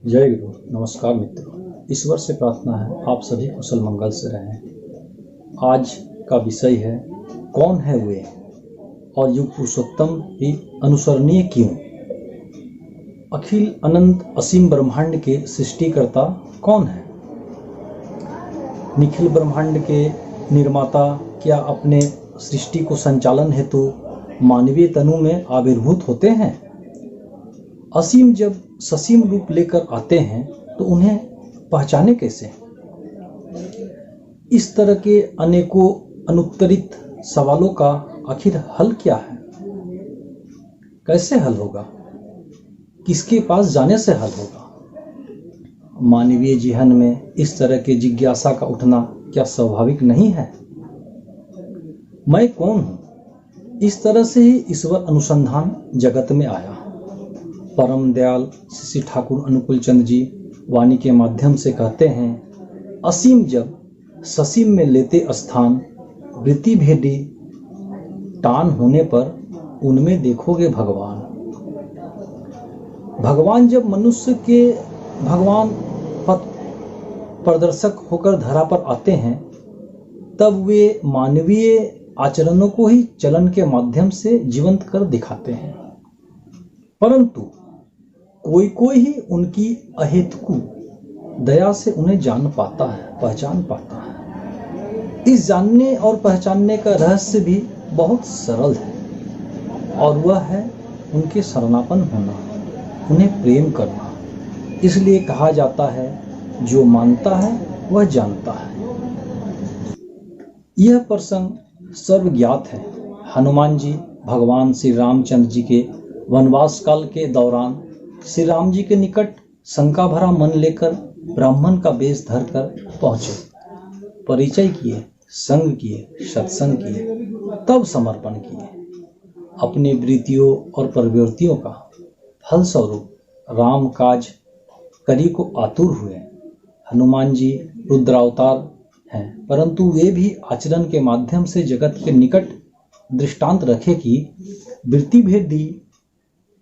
जय गुरु। नमस्कार मित्रों, ईश्वर से प्रार्थना है आप सभी कुशल मंगल से रहें। आज का विषय है कौन है वे और युग पुरुषोत्तम ही अनुसरणीय क्यों। अखिल अनंत असीम ब्रह्मांड के सृष्टिकर्ता कौन है? निखिल ब्रह्मांड के निर्माता क्या अपने सृष्टि को संचालन हेतु मानवीय तनु में आविर्भूत होते हैं? असीम जब ससीम रूप लेकर आते हैं तो उन्हें पहचाने कैसे? इस तरह के अनेकों अनुत्तरित सवालों का आखिर हल क्या है? कैसे हल होगा? किसके पास जाने से हल होगा? मानवीय जीवन में इस तरह के जिज्ञासा का उठना क्या स्वाभाविक नहीं है? मैं कौन हूँ? इस तरह से ही ईश्वर अनुसंधान जगत में आया। परम दयाल श्री ठाकुर अनुकूल चंद जी वाणी के माध्यम से कहते हैं, असीम जब ससीम में लेते स्थान, वृत्ति भेदी टान होने पर उनमें देखोगे भगवान। भगवान जब मनुष्य के भगवान पथ प्रदर्शक होकर धरा पर आते हैं तब वे मानवीय आचरणों को ही चलन के माध्यम से जीवंत कर दिखाते हैं, परंतु कोई कोई ही उनकी अहेतुकु दया से उन्हें जान पाता है, पहचान पाता है। इस जानने और पहचानने का रहस्य भी बहुत सरल है और वह है उनके शरणापन होना, उन्हें प्रेम करना। इसलिए कहा जाता है जो मानता है वह जानता है। यह प्रसंग सर्वज्ञात है। हनुमान जी भगवान श्री रामचंद्र जी के वनवास काल के दौरान श्री राम जी के निकट शंका भरा मन लेकर ब्राह्मण का वेश धरकर पहुंचे, परिचय किए, संग किए, सत्संग किए, तब समर्पण किए। अपने वृत्तियों और प्रवृत्तियों का फलस्वरूप राम काज करी को आतुर हुए। हनुमान जी रुद्रावतार हैं, परंतु वे भी आचरण के माध्यम से जगत के निकट दृष्टांत रखे कि वृत्ति भेदी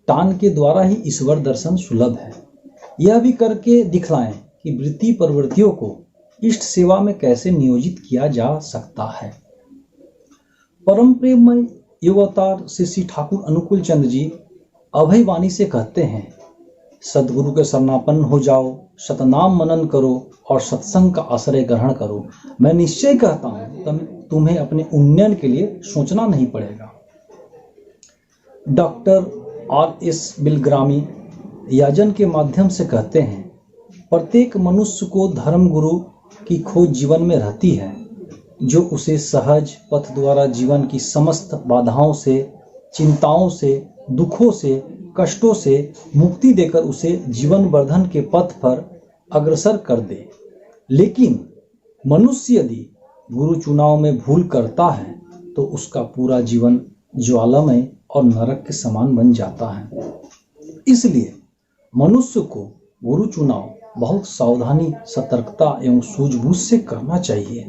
टान के द्वारा ही ईश्वर दर्शन सुलभ है। यह भी करके दिखलाएं कि वृत्ति प्रवृत्तियों को इष्ट सेवा में कैसे नियोजित किया जा सकता है। परम प्रेममय युगावतार श्री ठाकुर अनुकूल चंद जी अभय वाणी से कहते हैं, सदगुरु के शरणापन्न हो जाओ, सतनाम मनन करो और सत्संग का आश्रय ग्रहण करो। मैं निश्चय कहता हूं तुम्हें अपने उन्नयन के लिए सोचना नहीं पड़ेगा। Doctor R.S. बिलग्रामी याजन के माध्यम से कहते हैं, प्रत्येक मनुष्य को धर्म गुरु की खोज जीवन में रहती है, जो उसे सहज पथ द्वारा जीवन की समस्त बाधाओं से, चिंताओं से, दुखों से, कष्टों से मुक्ति देकर उसे जीवन वर्धन के पथ पर अग्रसर कर दे। लेकिन मनुष्य यदि गुरु चुनाव में भूल करता है तो उसका पूरा जीवन ज्वालामय और नरक के समान बन जाता है। इसलिए मनुष्य को गुरु चुनाव बहुत सावधानी, सतर्कता एवं सूझबूझ से करना चाहिए।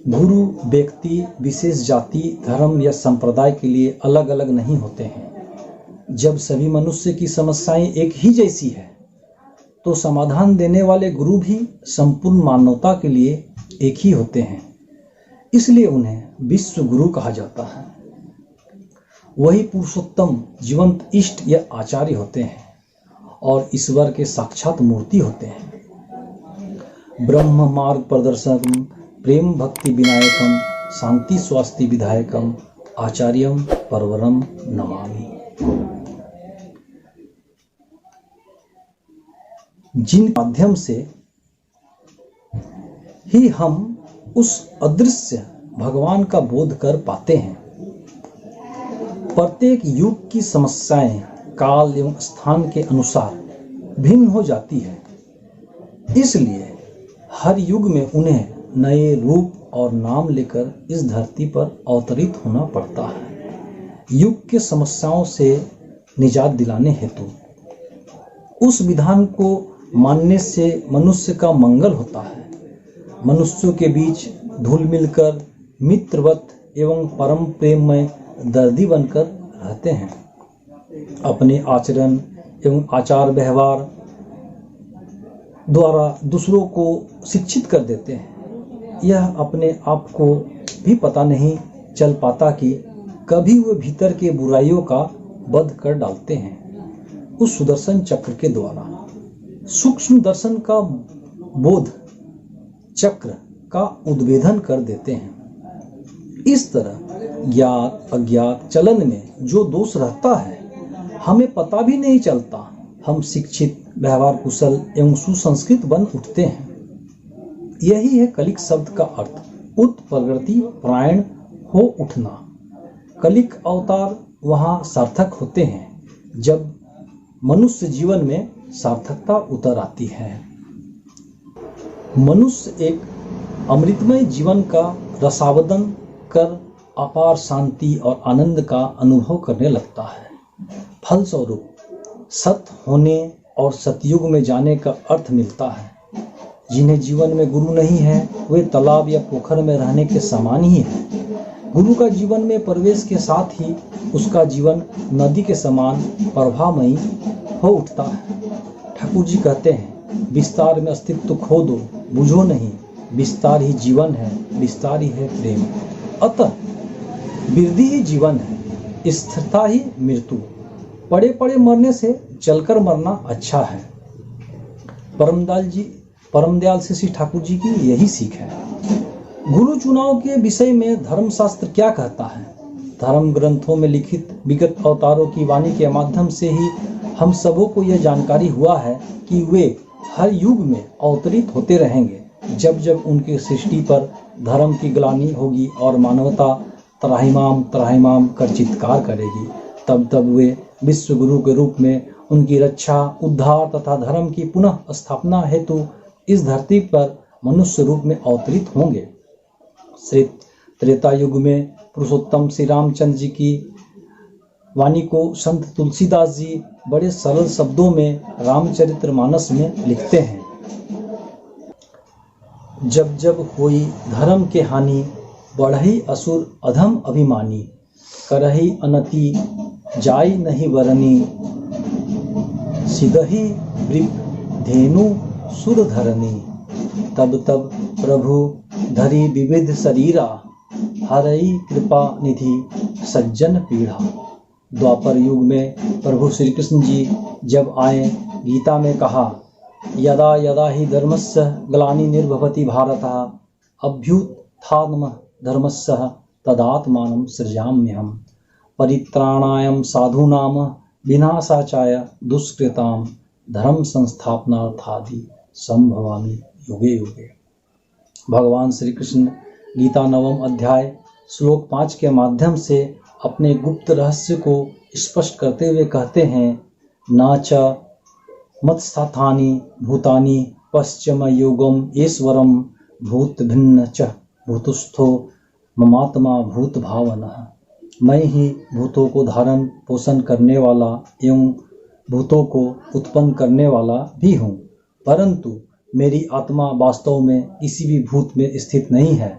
गुरु व्यक्ति विशेष जाति, धर्म या संप्रदाय के लिए अलग अलग नहीं होते हैं। जब सभी मनुष्य की समस्याएं एक ही जैसी है तो समाधान देने वाले गुरु भी संपूर्ण मानवता के लिए एक ही होते हैं। इसलिए उन्हें विश्व गुरु कहा जाता है। वही पुरुषोत्तम जीवंत इष्ट या आचार्य होते हैं और ईश्वर के साक्षात मूर्ति होते हैं। ब्रह्म मार्ग प्रदर्शकम, प्रेम भक्ति विनायकम, शांति स्वास्थ्य विधायकम, आचार्यम परवरम नमामि। जिन माध्यम से ही हम उस अदृश्य भगवान का बोध कर पाते हैं। प्रत्येक युग की समस्याएं काल एवं स्थान के अनुसार भिन्न हो जाती है, इसलिए हर युग में उन्हें नए रूप और नाम लेकर इस धरती पर अवतरित होना पड़ता है। युग के समस्याओं से निजात दिलाने हेतु उस विधान को मानने से मनुष्य का मंगल होता है। मनुष्यों के बीच धुल मिलकर मित्रवत एवं परम प्रेम में दर्दी बनकर रहते हैं। अपने आचरण एवं आचार व्यवहार द्वारा दूसरों को शिक्षित कर देते हैं। यह अपने आप को भी पता नहीं चल पाता कि कभी वे भीतर के बुराइयों का वध कर डालते हैं उस सुदर्शन चक्र के द्वारा। सूक्ष्म दर्शन का बोध चक्र का उद्भेदन कर देते हैं। इस तरह ज्ञात अज्ञात चलन में जो दोष रहता है हमें पता भी नहीं चलता। हम शिक्षित, व्यवहार कुशल एवं सुसंस्कृत बन उठते हैं। यही है कलिक शब्द का अर्थ, उत्प्रगति परायण हो उठना। कलिक अवतार वहाँ सार्थक होते हैं जब मनुष्य जीवन में सार्थकता उतर आती है। मनुष्य एक अमृतमय जीवन का रसावदन कर अपार शांति और आनंद का अनुभव करने लगता है। फलस्वरूप सत होने और सतयुग में जाने का अर्थ मिलता है। जिन्हें जीवन में गुरु नहीं है वे तालाब या पोखर में रहने के समान ही है। गुरु का जीवन में प्रवेश के साथ ही उसका जीवन नदी के समान प्रभामयी हो उठता है। ठाकुर जी कहते हैं, विस्तार में अस्तित्व खो दो, बुझो नहीं, विस्तार ही जीवन है, विस्तार ही है प्रेम। अतः वृद्धि ही जीवन है, स्थिरता ही मृत्यु। पड़े पड़े मरने से चलकर मरना अच्छा है। परमदयाल से श्री ठाकुर जी की यही सीख है। गुरु चुनाव के विषय में धर्मशास्त्र क्या कहता है? धर्म ग्रंथों में लिखित विगत अवतारों की वाणी के माध्यम से ही हम सबों को यह जानकारी हुआ है कि वे हर युग में अवतरित होते रहेंगे। जब जब उनकी सृष्टि पर धर्म की ग्लानि होगी और मानवता त्राहिमाम त्राहिमाम कर चित्कार करेगी, तब तब वे विश्व गुरु के रूप में उनकी रक्षा, उद्धार तथा धर्म की पुनः स्थापना हेतु इस धरती पर मनुष्य रूप में अवतरित होंगे। श्री त्रेता युग में पुरुषोत्तम श्री रामचंद्र जी की वाणी को संत तुलसीदास जी बड़े सरल शब्दों में रामचरितमानस में लिखते हैं। जब जब होई धर्म के हानि, बढ़ई असुर अधम अभिमानी, करही अनति जाय नहीं वरनी, सिदही वृक धेनु सुर धरनी। तब तब प्रभु धरी विविध शरीरा, हरई कृपा निधि सज्जन पीढ़ा। द्वापर युग में प्रभु श्री कृष्ण जी जब आए, गीता में कहा, यदा यदा ही धर्मस्य ग्लानि निर्भवति भारत, अभ्युत्थानमः धर्मस्य तदात्मानं सृजाम्यहम्। परित्राणाय साधूनां विनाशाय दुष्कृतां, धर्म संस्थापनार्थादि संभवामि युगे युगे। भगवान श्री कृष्ण गीता 9वें अध्याय श्लोक 5 के माध्यम से अपने गुप्त रहस्य को स्पष्ट करते हुए कहते हैं, न च मत्स्थानि भूतानि पश्चिम योगम ईश्वरम भूत भिन्न च भूतस्थो ममात्मा भूत भावनः। मैं ही भूतों को धारण पोषण करने वाला एवं भूतों को उत्पन्न करने वाला भी हूँ, परंतु मेरी आत्मा वास्तव में किसी भी भूत में स्थित नहीं है,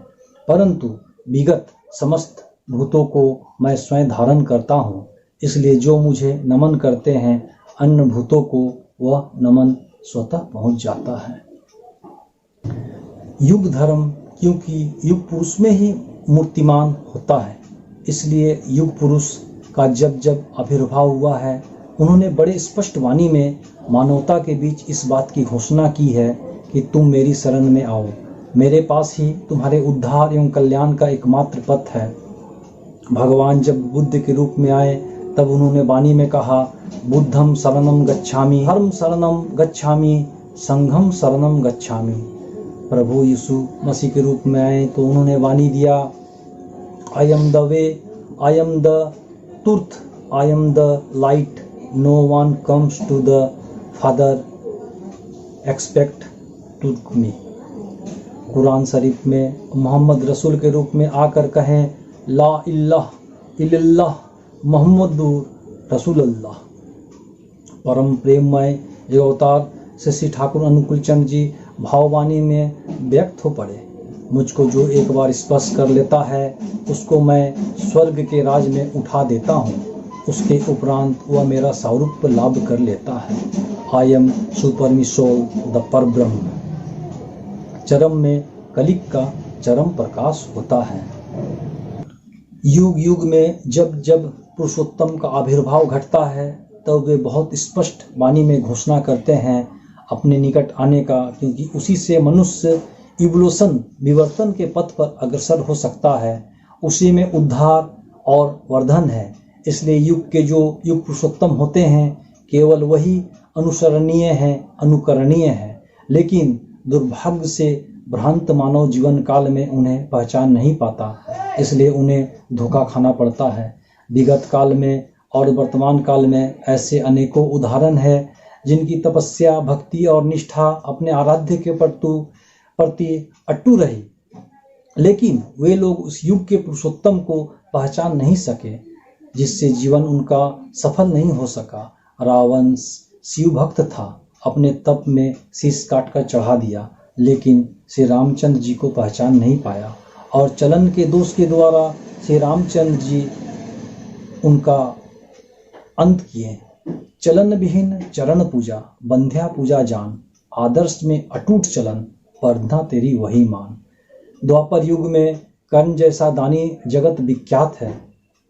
परंतु विगत समस्त भूतों को मैं स्वयं धारण करता हूँ। इसलिए जो मुझे नमन करते हैं, अन्य भूतों को वह नमन स्वतः पहुँच जाता है। युग धर्म, क्योंकि युग पुरुष में ही मूर्तिमान होता है, इसलिए युग पुरुष का जब जब आविर्भाव हुआ है, उन्होंने बड़े स्पष्ट वाणी में मानवता के बीच इस बात की घोषणा की है कि तुम मेरी शरण में आओ, मेरे पास ही तुम्हारे उद्धार एवं कल्याण का एकमात्र पथ है। भगवान जब बुद्ध के रूप में आए तब उन्होंने वाणी में कहा, बुद्धम शरणम गच्छामि, धर्म शरणम गच्छामि, संघम शरणम गच्छामि। प्रभु यीशु मसीह के रूप में आए तो उन्होंने वाणी दिया, I am the way, I am the truth, I am the light, no one comes to the father expect to me. Quran शरीफ में मोहम्मद रसूल के रूप में आकर कहें, ला इल्लाह इल्लल्लाह मोहम्मदुर रसूलुल्लाह। परम प्रेममय ये अवतार से श्री ठाकुर अनुकूल चंद जी भाववाणी में व्यक्त हो पड़े। मुझको जो एक बार स्पर्श कर लेता है उसको मैं स्वर्ग के राज में उठा देता हूँ, उसके उपरांत वह मेरा सारूप्य लाभ कर लेता है। I am supreme soul the परब्रह्म। चरम में कलिक का चरम प्रकाश होता है। युग युग में जब जब पुरुषोत्तम का आविर्भाव घटता है तब वे बहुत स्पष्ट वाणी में घोषणा करते हैं अपने निकट आने का, क्योंकि उसी से मनुष्य इवोल्यूशन विवर्तन के पथ पर अग्रसर हो सकता है। उसी में उद्धार और वर्धन है। इसलिए युग के जो युग पुरुषोत्तम होते हैं केवल वही अनुसरणीय हैं, अनुकरणीय हैं। लेकिन दुर्भाग्य से भ्रांत मानव जीवन काल में उन्हें पहचान नहीं पाता, इसलिए उन्हें धोखा खाना पड़ता है। विगत काल में और वर्तमान काल में ऐसे अनेकों उदाहरण हैं जिनकी तपस्या, भक्ति और निष्ठा अपने आराध्य के प्रति अटूट रही, लेकिन वे लोग उस युग के पुरुषोत्तम को पहचान नहीं सके, जिससे जीवन उनका सफल नहीं हो सका। रावण शिव भक्त था, अपने तप में शीश काटकर चढ़ा दिया, लेकिन श्री रामचंद्र जी को पहचान नहीं पाया और चलन के दोष के द्वारा श्री रामचंद्र जी उनका अंत किए। चलन विहीन चरण पूजा, बंध्या पूजा जान, आदर्श में अटूट चलन, परधा तेरी वही मान। द्वापर युग में कर्ण जैसा दानी जगत विख्यात है,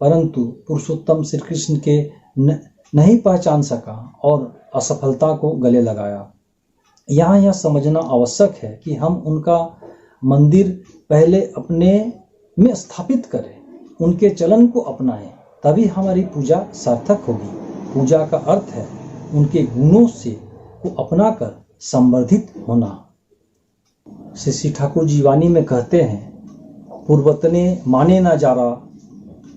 परंतु पुरुषोत्तम श्री कृष्ण के नहीं पहचान सका और असफलता को गले लगाया। यहाँ यह समझना आवश्यक है कि हम उनका मंदिर पहले अपने में स्थापित करें, उनके चलन को अपनाएं, तभी हमारी पूजा सार्थक होगी। पूजा का अर्थ है उनके गुणों से को अपनाकर संवर्धित होना। श्री ठाकुर जी वाणी में कहते हैं, पूर्वतने माने ना जारा,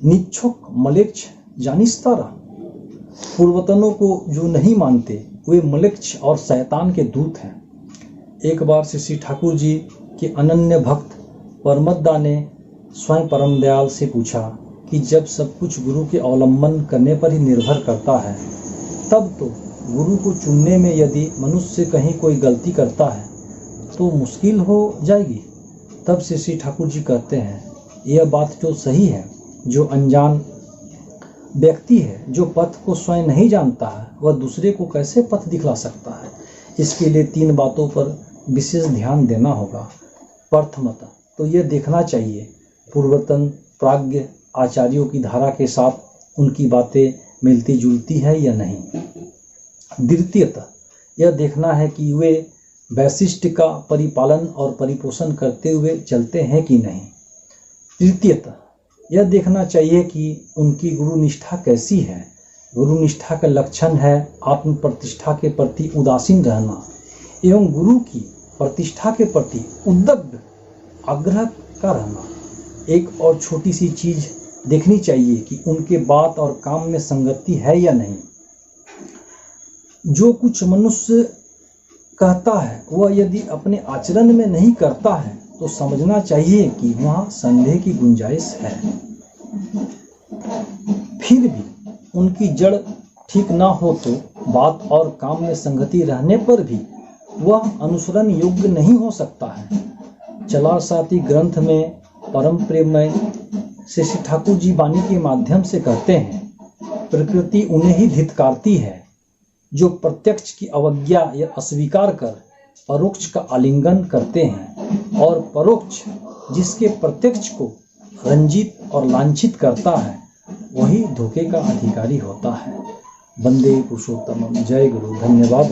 निच्छुक मलेच्छ जानिस तारा। पूर्वतनों को जो नहीं मानते वे मलेच्छ और शैतान के दूत हैं। एक बार श्री ठाकुर जी के अनन्य भक्त परमद्दा ने स्वयं परम दयाल से पूछा कि जब सब कुछ गुरु के अवलंबन करने पर ही निर्भर करता है, तब तो गुरु को चुनने में यदि मनुष्य कहीं कोई गलती करता है तो मुश्किल हो जाएगी। तब से श्री ठाकुर जी कहते हैं, यह बात तो सही है, जो अनजान व्यक्ति है, जो पथ को स्वयं नहीं जानता है, वह दूसरे को कैसे पथ दिखला सकता है। इसके लिए 3 बातों पर विशेष ध्यान देना होगा। प्रथमतः तो यह देखना चाहिए पूर्वतन प्राज्ञ आचार्यों की धारा के साथ उनकी बातें मिलती जुलती है या नहीं। द्वितीयतः यह देखना है कि वे वैशिष्ट का परिपालन और परिपोषण करते हुए चलते हैं कि नहीं। तृतीयतः यह देखना चाहिए कि उनकी गुरु निष्ठा कैसी है। गुरु निष्ठा का लक्षण है आत्म प्रतिष्ठा के प्रति उदासीन रहना एवं गुरु की प्रतिष्ठा के प्रति उद्दग्ध आग्रह का रहना। एक और छोटी सी चीज देखनी चाहिए कि उनके बात और काम में संगति है या नहीं। जो कुछ मनुष्य कहता है वह यदि अपने आचरण में नहीं करता है तो समझना चाहिए कि वहाँ संदेह की गुंजाइश है। फिर भी उनकी जड़ ठीक ना हो तो बात और काम में संगति रहने पर भी वह अनुसरण योग्य नहीं हो सकता है। चला साथी ग्रंथ में परम प्रेममय श्री ठाकुर जी वाणी के माध्यम से कहते हैं, प्रकृति उन्हें ही धिक्कारती है जो प्रत्यक्ष की अवज्ञा या अस्वीकार कर परोक्ष का आलिंगन करते हैं, और परोक्ष जिसके प्रत्यक्ष को रंजित और लांछित करता है वही धोखे का अधिकारी होता है। वंदे पुरुषोत्तमम। जय गुरु। धन्यवाद।